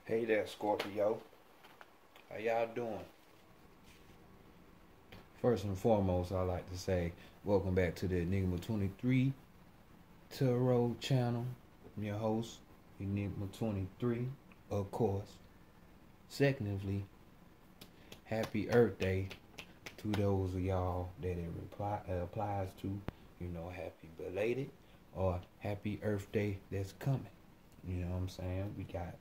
Hey there, Scorpio. How y'all doing? First and foremost, I'd like to say welcome back to the Enigma 23 Tarot channel. I'm your host, Enigma 23, of course. Secondly, happy Earth Day to those of y'all that it applies to. Happy belated or happy Earth Day that's coming. You know what I'm saying? We got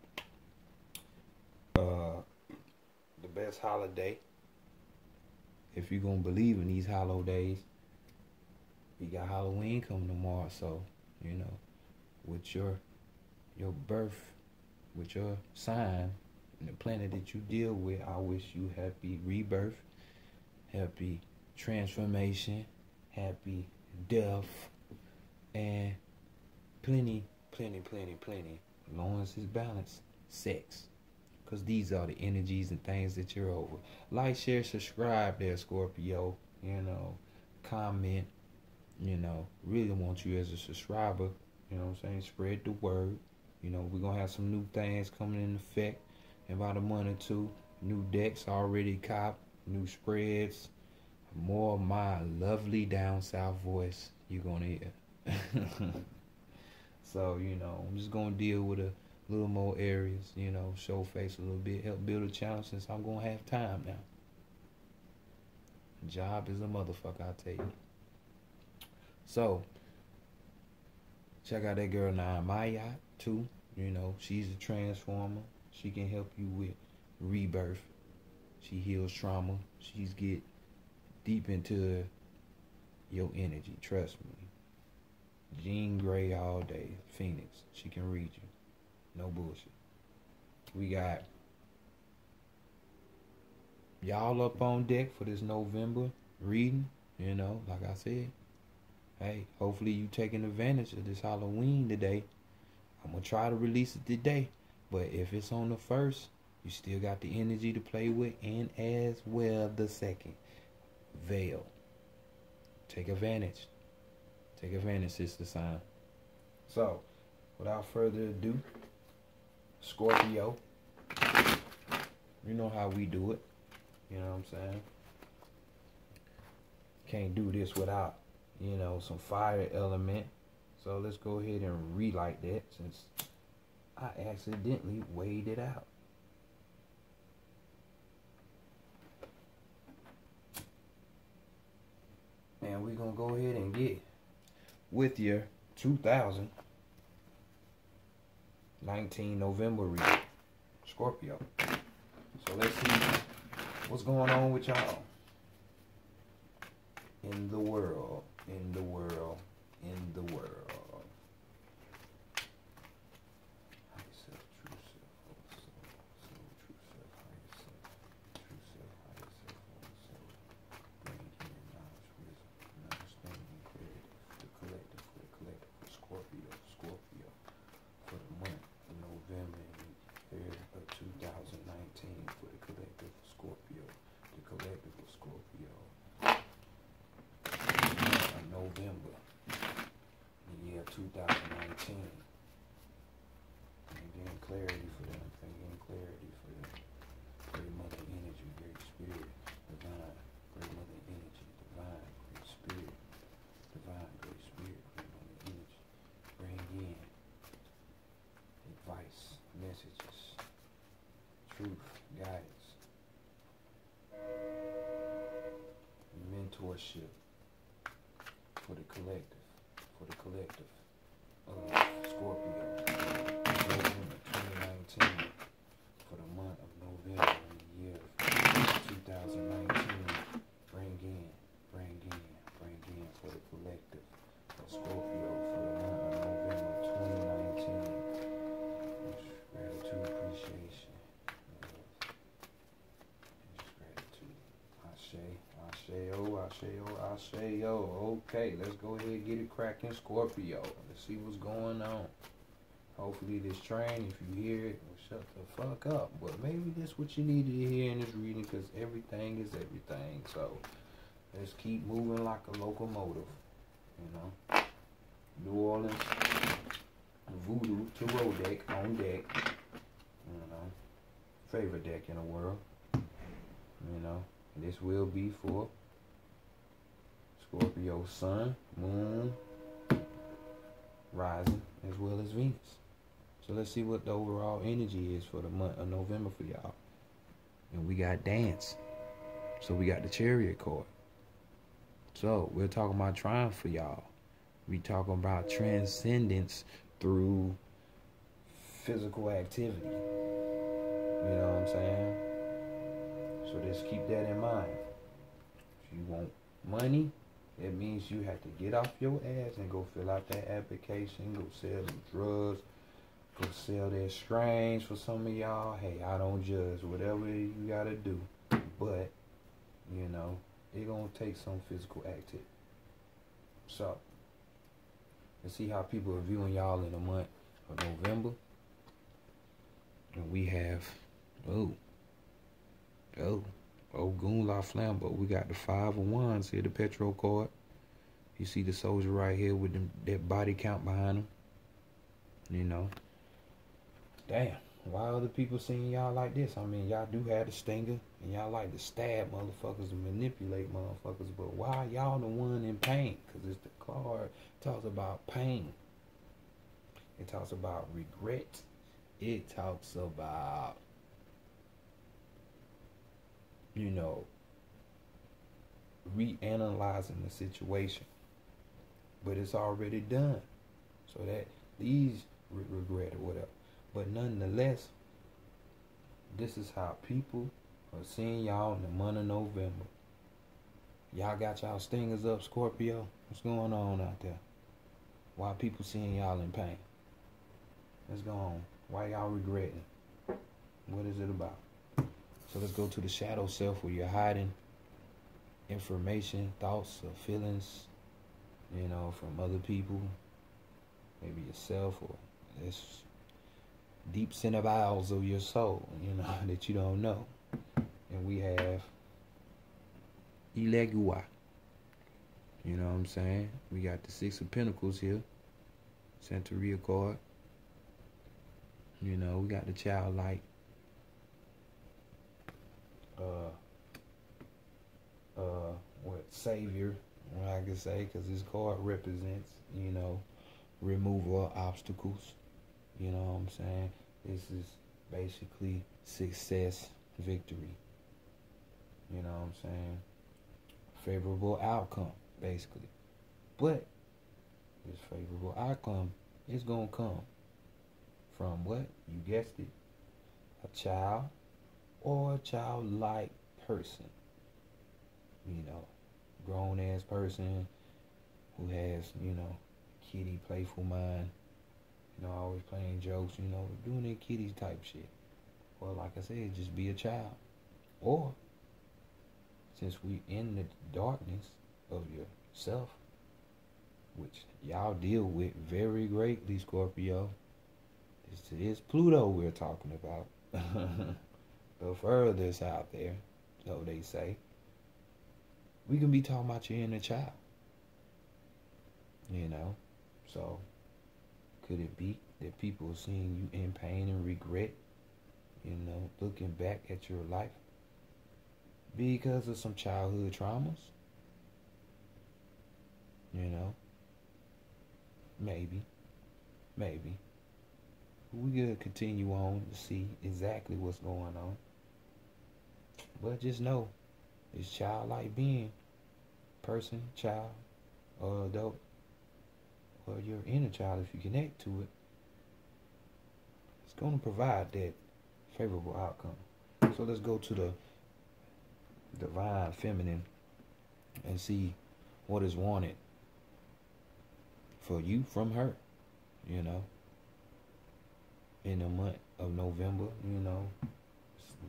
the best holiday, if you're gonna believe in these holidays. We got Halloween coming tomorrow, so with your birth, with your sign and the planet that you deal with, I wish you happy rebirth, happy transformation, happy death, and plenty, as long as it's balanced, sex. Because these are the energies and things that you're over. Like, share, subscribe there, Scorpio. Comment. Really want you as a subscriber. You know what I'm saying? Spread the word. We're going to have some new things coming in effect in about a month or two. New decks already copped. New spreads. More of my lovely down south voice you're going to hear. So, I'm just going to deal with a little more areas, show face a little bit, help build a channel since I'm going to have time now. Job is a motherfucker, I tell you. So, check out that girl Maya too. She's a transformer. She can help you with rebirth. She heals trauma. She's get deep into your energy, trust me. Jean Grey all day, Phoenix. She can read you. No bullshit. We got y'all up on deck for this November reading. Like I said, hey, hopefully you taking advantage of this Halloween today. I'm going to try to release it today. But if it's on the 1st, you still got the energy to play with, and as well the 2nd. Veil. Take advantage. Take advantage, sister sign. So, without further ado, Scorpio, you know how we do it. You know what I'm saying? Can't do this without, some fire element. So let's go ahead and relight that since I accidentally weighed it out. And we're going to go ahead and get with your 2019 November reading, Scorpio. So let's see what's going on with y'all in the world, in the world, in the world. Higher self, true self, whole soul, soul, true self, higher self, true self, higher self, whole soul. Bring in knowledge, wisdom, and understanding, clarity for the collective, for Scorpio, for the month of November and year of 2019, for the collective of Scorpio, the collective of Scorpio. November, the year 2019. And getting clarity for them. Getting clarity for them. Great Mother Energy, Great Spirit, Divine, Great Mother Energy, Divine, Great Spirit, Divine, Great Spirit, Great Mother Energy. Bring in advice, messages, truth, guidance, mentorship. For the collective of Scorpio, November 2019, for the month of November in the year of 2019, bring in for the collective of Scorpio for the month of November 2019. Gratitude, appreciation, and just gratitude. Ashe, okay, let's go ahead and get it cracking, Scorpio. Let's see what's going on. Hopefully this train, if you hear it, will shut the fuck up. But maybe that's what you needed to hear in this reading, because everything is everything. So let's keep moving like a locomotive. New Orleans, Voodoo, Tarot deck on deck. favorite deck in the world. You know, and this will be for Scorpio Sun, Moon, Rising, as well as Venus. So let's see what the overall energy is for the month of November for y'all. And we got Dance. So we got the Chariot card. So we're talking about triumph for y'all. We talking about transcendence through physical activity. You know what I'm saying? So just keep that in mind. If you want money, it means you have to get off your ass and go fill out that application, go sell some drugs, go sell that strains for some of y'all. Hey, I don't judge. Whatever you gotta do. But, you know, it's gonna take some physical activity. So, let's see how people are viewing y'all in the month of November. And we have, Goon La Flambeau. We got the 5 of Wands here, the Petro card. You see the soldier right here with that body count behind him. You know. Damn. Why other people seeing y'all like this? I mean, y'all do have the stinger, and y'all like to stab motherfuckers and manipulate motherfuckers, but why y'all the one in pain? Because it's the card talks about pain. It talks about regret. It talks about, you know, reanalyzing the situation. But it's already done. So that these regret or whatever. But nonetheless, this is how people are seeing y'all in the month of November. Y'all got y'all stingers up, Scorpio? What's going on out there? Why people seeing y'all in pain? Let's go on. Why y'all regretting? What is it about? So let's go to the shadow self where you're hiding information, thoughts, or feelings, you know, from other people, maybe yourself, or it's deep center bowels of your soul, you know, that you don't know. And we have Ilegua. You know what I'm saying? We got the 6 of Pentacles here. Santeria card. You know, we got the childlike. Savior, I can say, because this card represents, you know, removal of obstacles. You know what I'm saying? This is basically success, victory. You know what I'm saying? Favorable outcome, basically. But this favorable outcome is going to come from what? You guessed it. A child or a childlike person. You know, grown-ass person who has, you know, kitty, playful mind. You know, always playing jokes, you know, doing their kitty type shit. Or like I said, just be a child. Or, since we in the darkness of yourself, which y'all deal with very greatly, Scorpio, it's Pluto we're talking about. The furthest out there, so they say. We can be talking about your inner child. You know? So, could it be that people are seeing you in pain and regret, you know, looking back at your life because of some childhood traumas? You know? Maybe. We could continue on to see exactly what's going on. But just know, it's childlike being, person, child, or adult, or your inner child, if you connect to it, it's going to provide that favorable outcome. So let's go to the divine feminine and see what is wanted for you from her, you know, in the month of November, you know,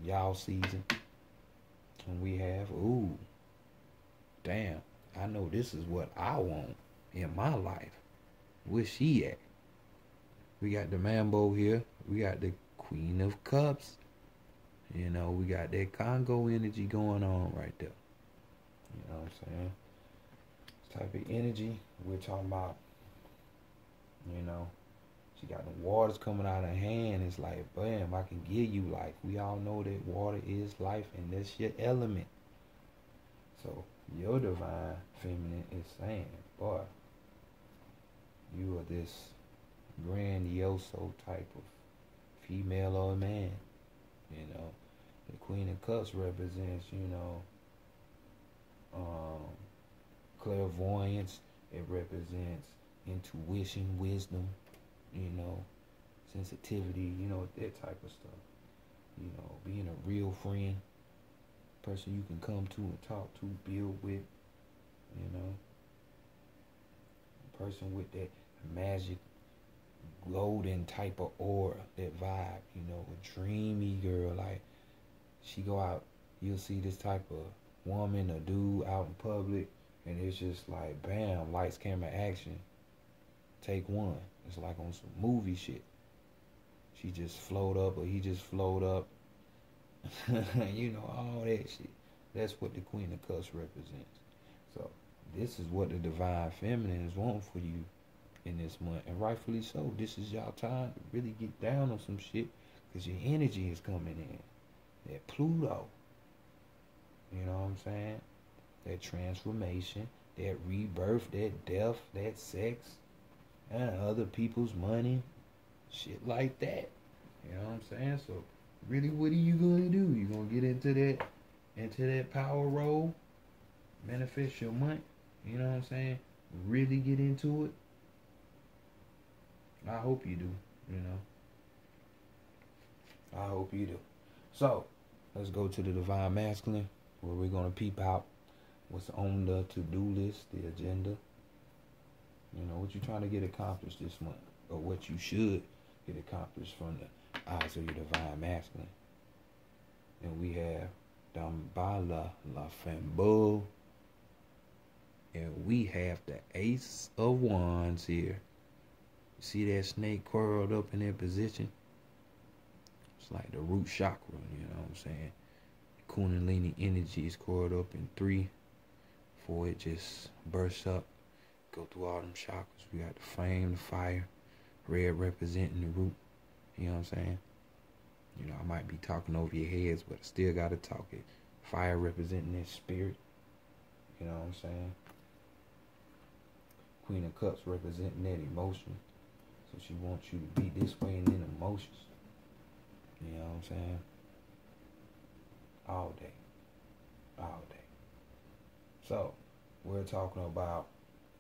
y'all season. And we have, damn, I know this is what I want in my life. Where's she at? We got the Mambo here. We got the Queen of Cups. You know, we got that Congo energy going on right there. You know what I'm saying? This type of energy we're talking about, you know, She got the waters coming out of her hand. It's like, bam, I can give you life. We all know that water is life and that's your element. So your divine feminine is saying, boy, you are this grandioso type of female or man. You know, the Queen of Cups represents, clairvoyance. It represents intuition, wisdom, sensitivity, that type of stuff. Being a real friend, person you can come to and talk to, build with, a person with that magic, golden type of aura, that vibe, a dreamy girl. Like, she go out, you'll see this type of woman or dude out in public, and it's just like, bam, lights, camera, action. Take one. It's like on some movie shit. She just float up, or he just float up. All that shit. That's what the Queen of Cups represents. So this is what the divine feminine is wanting for you in this month, and rightfully so. This is y'all time to really get down on some shit, because your energy is coming in. That Pluto, you know what I'm saying? That transformation, that rebirth, that death, that sex, and other people's money, shit like that. You know what I'm saying? So really, what are you gonna do? You gonna get into that power role, manifest your month? You know what I'm saying? Really get into it. I hope you do. I hope you do. So let's go to the divine masculine, where we're gonna peep out what's on the to-do list, the agenda. What you trying to get accomplished this month, or what you should get accomplished from the eyes of your divine masculine. And we have Dambala La Femme, and we have the Ace of Wands here. See that snake curled up in that position? It's like the root chakra, you know what I'm saying? Kundalini energy is coiled up in 3 before it just bursts up. Go through all them chakras. We got the flame, the fire, red representing the root. You know what I'm saying? I might be talking over your heads, but I still gotta talk it. Fire representing that spirit. You know what I'm saying? Queen of Cups representing that emotion. So she wants you to be this way and in emotions. You know what I'm saying? All day. All day. So, we're talking about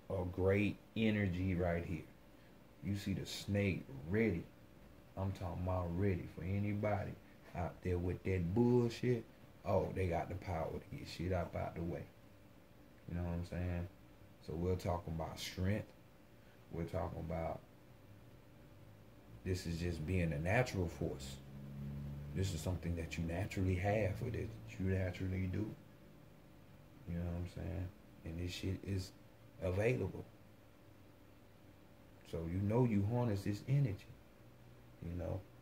a great energy right here. You see the snake ready. I'm talking about ready for anybody out there with that bullshit. Oh, they got the power to get shit up out the way. You know what I'm saying? So we're talking about strength. We're talking about this is just being a natural force. This is something that you naturally have, or that you naturally do. You know what I'm saying? And this shit is available. So you harness this energy.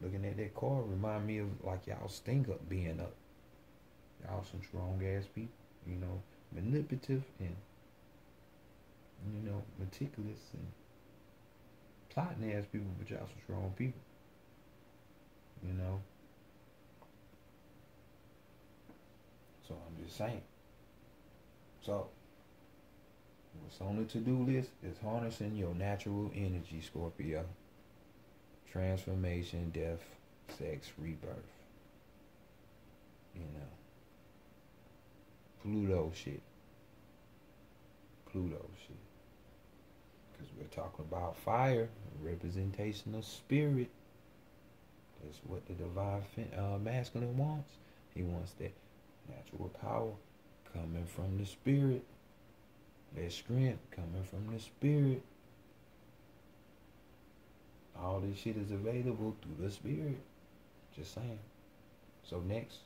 Looking at that card remind me of like y'all stink up being up. Y'all some strong ass people. Manipulative and meticulous and plotting ass people, but y'all some strong people. So I'm just saying. So what's on the to-do list is harnessing your natural energy, Scorpio. Transformation, death, sex, rebirth. Pluto shit. Because we're talking about fire, representation of spirit. That's what the divine masculine wants. He wants that natural power coming from the spirit. That strength coming from the spirit. All this shit is available through the spirit. Just saying. So next,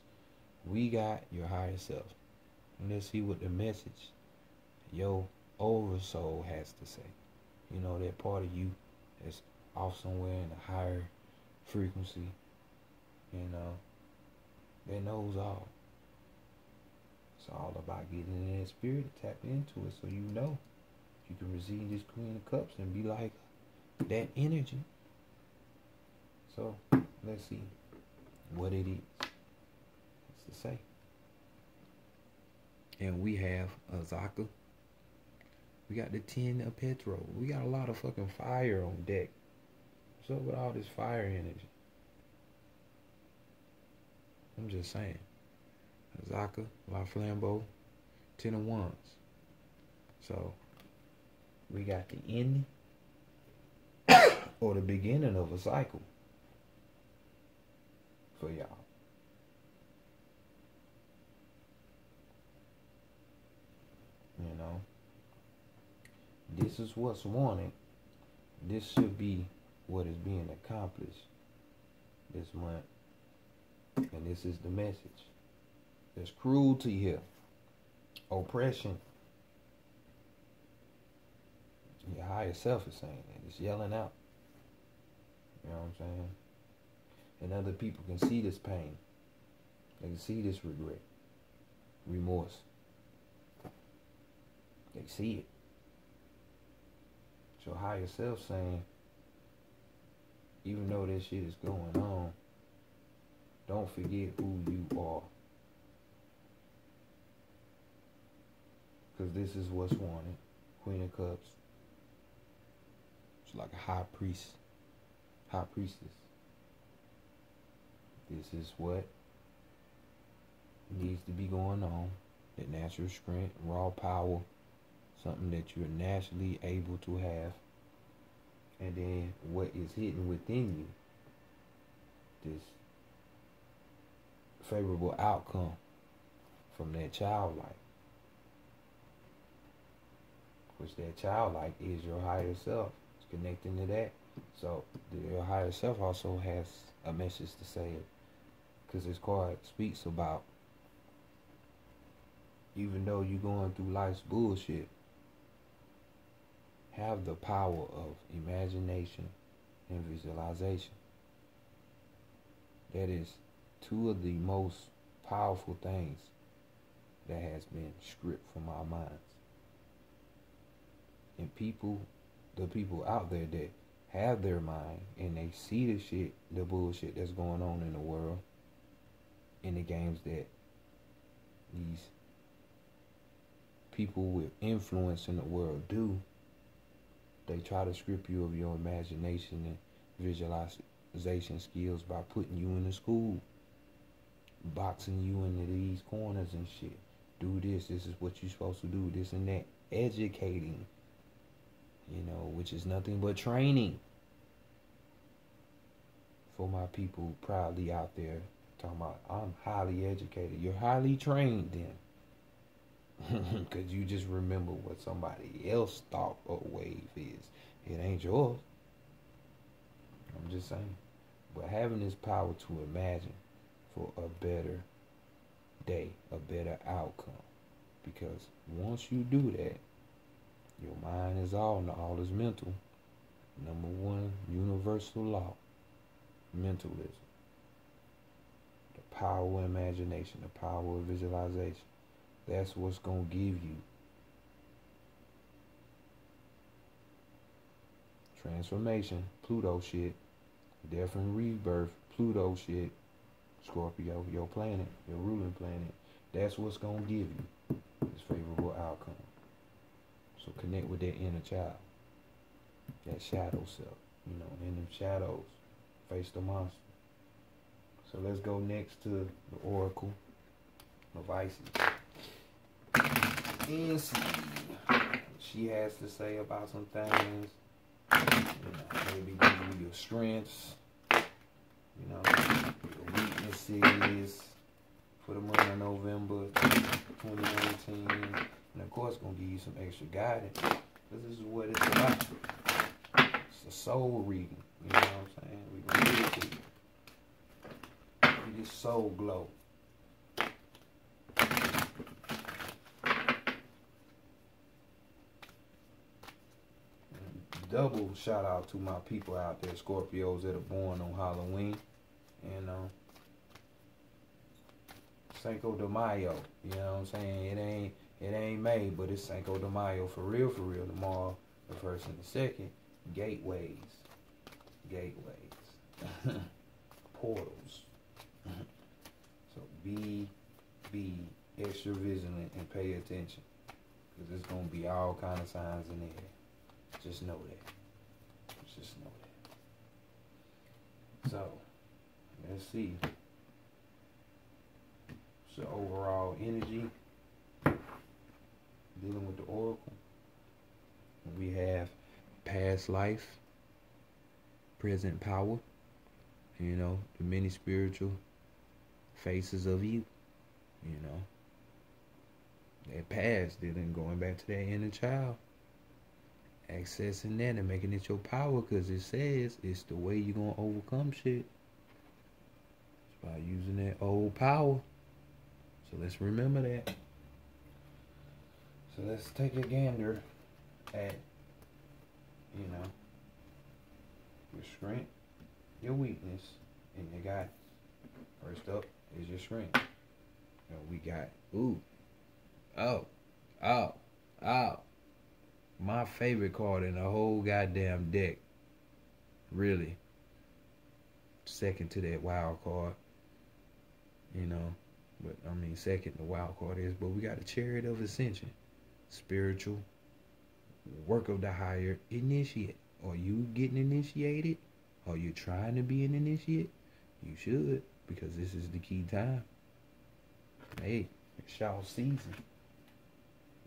we got your higher self. And let's see what the message your oversoul has to say. That part of you that's off somewhere in a higher frequency. That knows all. It's all about getting in that spirit, tap into it, so you can receive this Queen of Cups and be like that energy. So let's see what it is. What's to say? And we have Azaka. We got the 10 of Petro. We got a lot of fucking fire on deck. What's up with all this fire energy? I'm just saying. Azaka, La Flambeau, 10 of Wands. So we got the ending or the beginning of a cycle for y'all. You know, this is what's wanted. This should be what is being accomplished this month. And this is the message. There's cruelty here. Oppression. Your higher self is saying it. It's yelling out. You know what I'm saying? And other people can see this pain. They can see this regret. Remorse. They see it. Your higher self saying, even though this shit is going on, don't forget who you are. Because this is what's wanted. Queen of Cups. It's like a high priestess. This is what needs to be going on. That natural strength, raw power, something that you're naturally able to have. And then what is hidden within you, this favorable outcome from that childlike. Which that childlike is your higher self. It's connecting to that. So your higher self also has a message to say, because this card speaks about, even though you're going through life's bullshit, have the power of imagination and visualization. That is two of the most powerful things that has been stripped from our minds. And the people out there that have their mind and they see the shit, the bullshit that's going on in the world, in the games that these people with influence in the world do, they try to strip you of your imagination and visualization skills by putting you in the school, boxing you into these corners and shit. Do this, this is what you're supposed to do, this and that. Educating, you know, which is nothing but training. For my people proudly out there talking about, I'm highly educated. You're highly trained then. Because you just remember what somebody else thought a wave is. It ain't yours. I'm just saying. But having this power to imagine for a better day, a better outcome. Because once you do that, your mind is all is mental. Number one, universal law, mentalism. The power of imagination, the power of visualization. That's what's going to give you transformation, Pluto shit, death and rebirth, Pluto shit, Scorpio, your planet, your ruling planet. That's what's going to give you this favorable outcome. So connect with that inner child, that shadow self, you know, in them shadows, face the monster. So let's go next to the Oracle of Isis. And see what she has to say about some things. You know, maybe give you your strengths, you know, your weaknesses for the month of November 2019. And of course, going to give you some extra guidance. This is what it's about. It's a soul reading. You know what I'm saying? We're going to give it to you. You get soul glow. Double shout out to my people out there, Scorpios that are born on Halloween. And Cinco de Mayo, you know what I'm saying? It ain't May, but it's Cinco de Mayo for real tomorrow, the 1st and the 2nd. Gateways. portals. So be extra vigilant and pay attention. Because there's going to be all kind of signs in there. Just know that. Just know that. So, let's see. So overall energy, dealing with the oracle. We have past life, present power, you know, the many spiritual faces of you, you know. That past, then going back to that inner child. Accessing that and making it your power, because it says it's the way you're going to overcome shit. It's by using that old power. So let's remember that. So let's take a gander at, you know, your strength, your weakness, and your guidance. First up is your strength. You know, we got, my favorite card in the whole goddamn deck. Really. Second to that wild card. You know. But, I mean, second the wild card is. But we got a Chariot of Ascension. Spiritual. Work of the higher initiate. Are you getting initiated? Are you trying to be an initiate? You should. Because this is the key time. Hey, it's y'all season.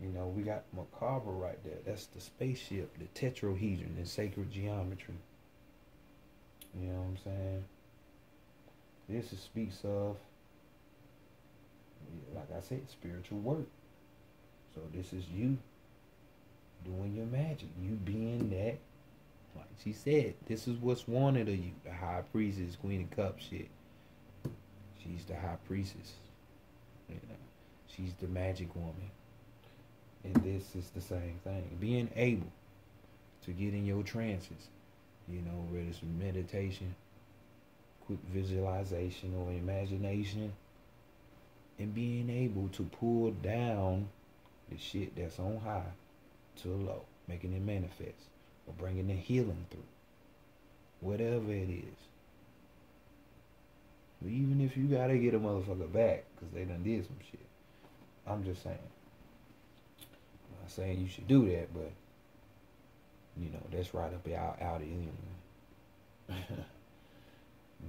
You know, we got Macabre right there. That's the spaceship, the tetrahedron in sacred geometry. You know what I'm saying? This speaks of, like I said, spiritual work. So this is you doing your magic. You being that, like she said, this is what's wanted of you. The high priestess, Queen of Cups shit. She's the high priestess. You know, she's the magic woman. And this is the same thing. Being able to get in your trances, you know, whether it's meditation, quick visualization, or imagination, and being able to pull down the shit that's on high to low, making it manifest, or bringing the healing through, whatever it is. But even if you gotta get a motherfucker back, because they done did some shit, I'm just saying. I'm not saying you should do that, but you know, that's right up out of you.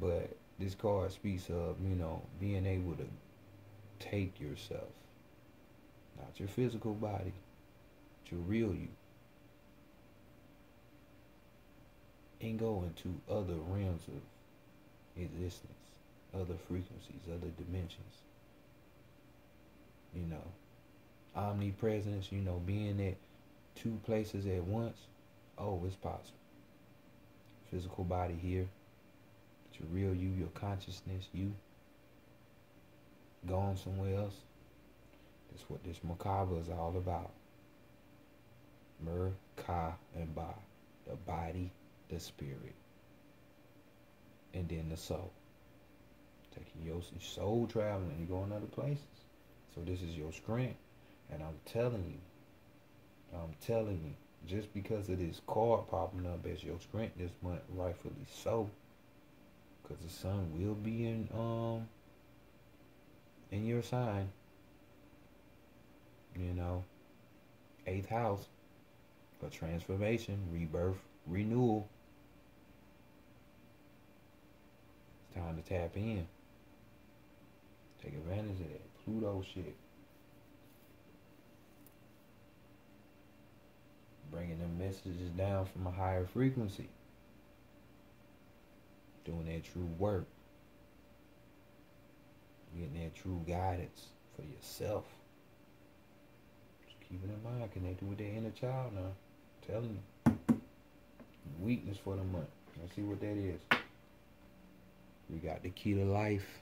But this card speaks of, you know, being able to take yourself, not your physical body, but your real you, and go into other realms of existence, other frequencies, other dimensions. You know, omnipresence, you know, being at two places at once. Oh, it's possible. Physical body here, but your real you, your consciousness, you, gone somewhere else. That's what this Macabre is all about. Mer, Ka, and Ba. The body, the spirit, and then the soul. Taking your soul traveling and going other places. So this is your strength. And I'm telling you, just because of this card popping up as your strength this month, rightfully so, because the sun will be in your sign, you know, 8th house, for transformation, rebirth, renewal. It's time to tap in. Take advantage of that Pluto shit. Bringing them messages down from a higher frequency. Doing that true work. Getting that true guidance for yourself. Just keep it in mind, connecting with that inner child now. I'm telling you. Weakness for the month. Let's see what that is. We got the key to life.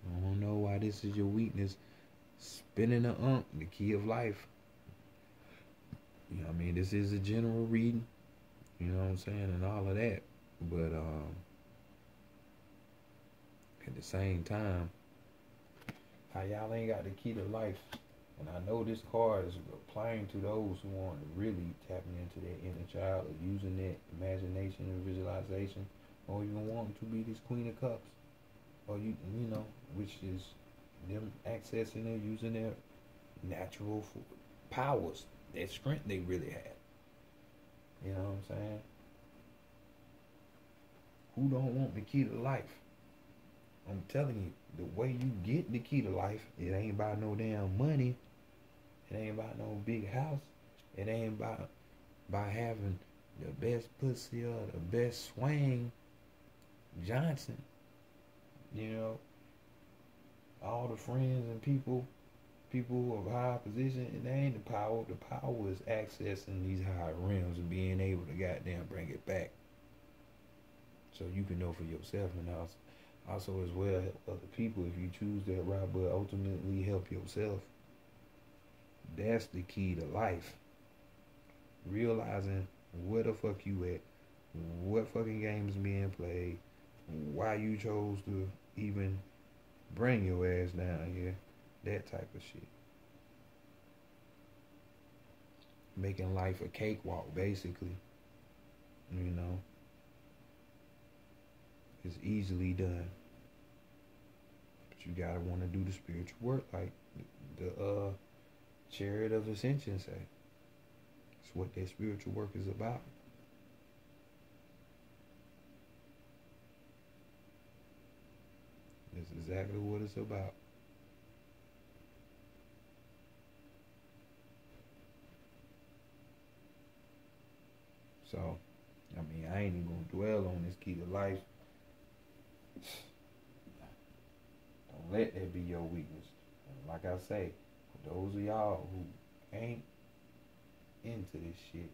I don't know why this is your weakness. Spinning the the key of life. You know what I mean? This is a general reading. You know what I'm saying? And all of that. But at the same time, how y'all ain't got the key to life. And I know this card is applying to those who want to really tapping into their inner child, or using that imagination and visualization, or even wanting to be this Queen of Cups. or which is them accessing or using their natural powers, that strength they really have. You know what I'm saying? Who don't want the key to life? I'm telling you, the way you get the key to life, it ain't about no damn money. It ain't about no big house. It ain't about having the best pussy or the best swing Johnson. All the friends and people of high position, it ain't the power. The power is accessing these higher realms and being able to goddamn bring it back. So you can know for yourself, and also as well help other people if you choose that route, but ultimately help yourself. That's the key to life. Realizing where the fuck you at, what fucking games being played, why you chose to even bring your ass down here, that type of shit. Making life a cakewalk, basically. It's easily done. But you gotta want to do the spiritual work, like the Chariot of Ascension say. It's what that spiritual work is about. That's exactly what it's about. So, I ain't even gonna dwell on this key to life. Don't let that be your weakness. Like I say, for those of y'all who ain't into this shit,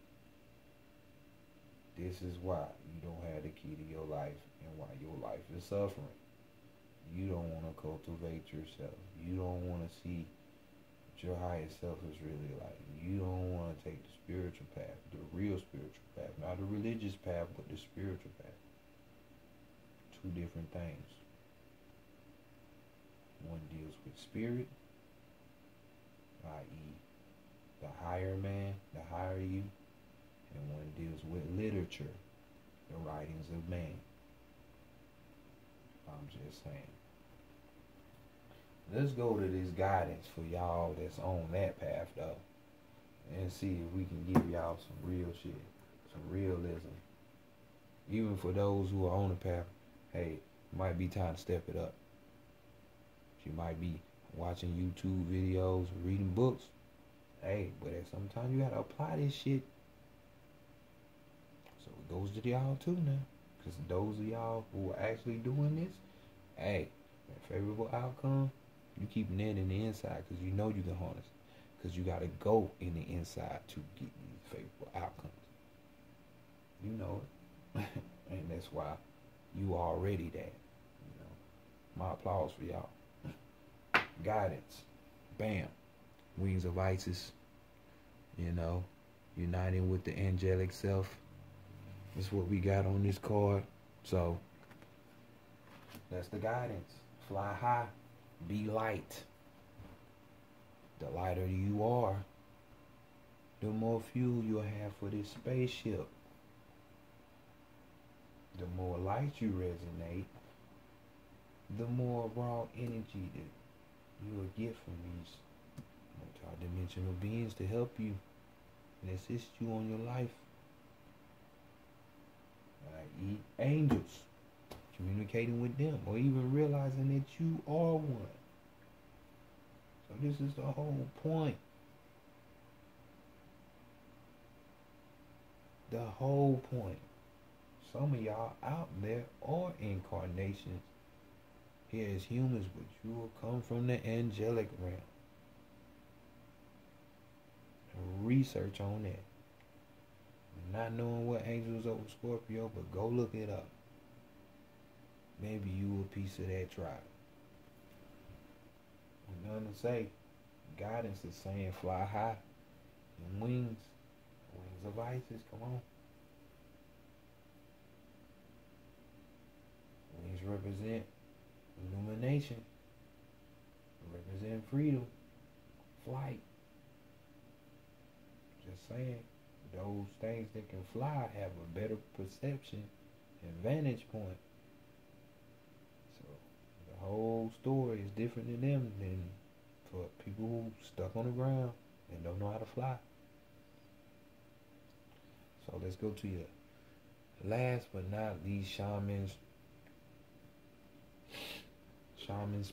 this is why you don't have the key to your life and why your life is suffering. You don't want to cultivate yourself. You don't want to see what your highest self is really like. You don't want to take the spiritual path, the real spiritual path, not the religious path, but the spiritual path. Two different things. One deals with spirit, i.e. the higher man, the higher you, and one deals with literature, the writings of man. I'm just saying. Let's go to this guidance for y'all that's on that path, though, and see if we can give y'all some real shit, some realism. Even for those who are on the path, hey, it might be time to step it up. You might be watching YouTube videos, reading books. Hey, but at some time you gotta apply this shit. So it goes to y'all too now. Because those of y'all who are actually doing this, hey, that favorable outcome, you keep that in the inside because you know you can harness it. Because you gotta go in the inside to get these favorable outcomes. You know it. And that's why you already that. My applause for y'all. Guidance. Bam. Wings of Isis. Uniting with the angelic self. That's what we got on this card. So, that's the guidance. Fly high. Be light. The lighter you are, the more fuel you'll have for this spaceship. The more light you resonate, the more raw energy that you will get from these multi-dimensional beings to help you and assist you on your life. I.e. angels. Communicating with them or even realizing that you are one. So this is the whole point. The whole point. Some of y'all out there are incarnations here as humans, but you will come from the angelic realm. Research on that. Not knowing what angels over Scorpio, but go look it up. Maybe you a piece of that tribe. Nothing to say. Guidance is saying fly high. And wings of Isis, come on. Wings represent illumination. Represent freedom. Flight. Just saying, those things that can fly have a better perception and vantage point. So, the The whole story is different than them than for people who stuck on the ground and don't know how to fly. So let's go to your last but not least Shaman's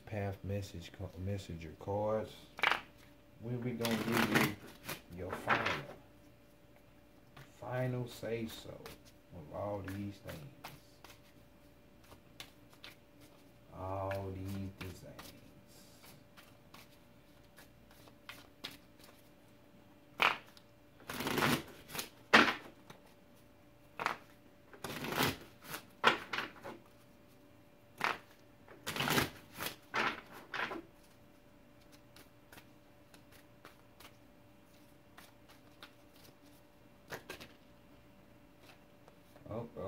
Path Messenger cards. When we gonna give you your final say so of all these things, all these designs.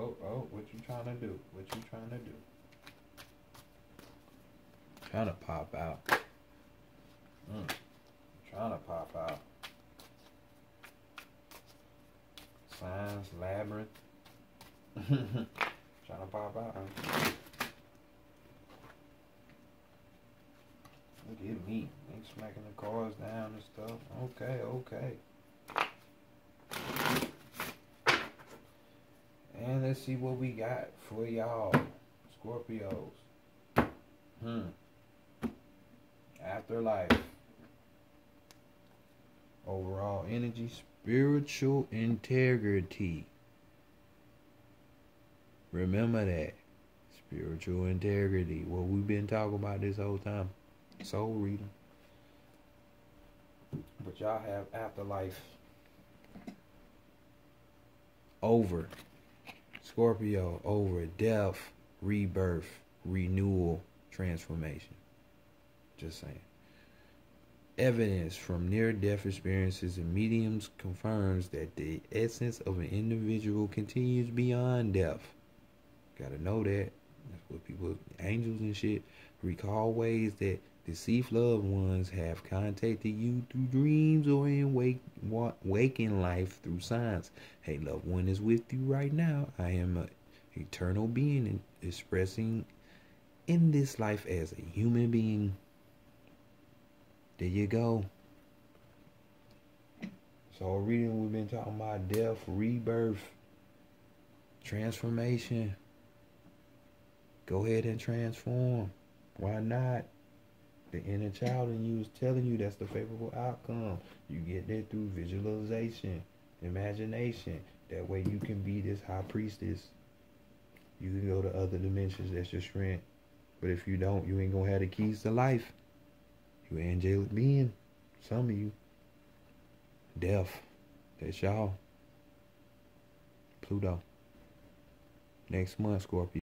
Oh, what you trying to do? What you trying to do? Trying to pop out. Trying to pop out. Signs, labyrinth. Trying to pop out. Look at me. Ain't smacking the cards down and stuff. Okay. And let's see what we got for y'all, Scorpios. Afterlife. Overall energy, spiritual integrity. Remember that. Spiritual integrity. What we've been talking about this whole time. Soul reading. But y'all have afterlife over. Scorpio over death, rebirth, renewal, transformation. Just saying. Evidence from near-death experiences and mediums confirms that the essence of an individual continues beyond death. Gotta know that. That's what people, angels and shit, recall ways that deceased loved ones have contacted you through dreams or in waking life through signs. Hey, loved one is with you right now. I am an eternal being and expressing in this life as a human being. There you go. So reading, we've been talking about death, rebirth, transformation. Go ahead and transform. Why not? The inner child in you is telling you that's the favorable outcome. You get that through visualization, imagination. That way you can be this high priestess. You can go to other dimensions. That's your strength. But if you don't, you ain't gonna have the keys to life. You angelic being. Some of you. Death. That's y'all. Pluto. Next month, Scorpio.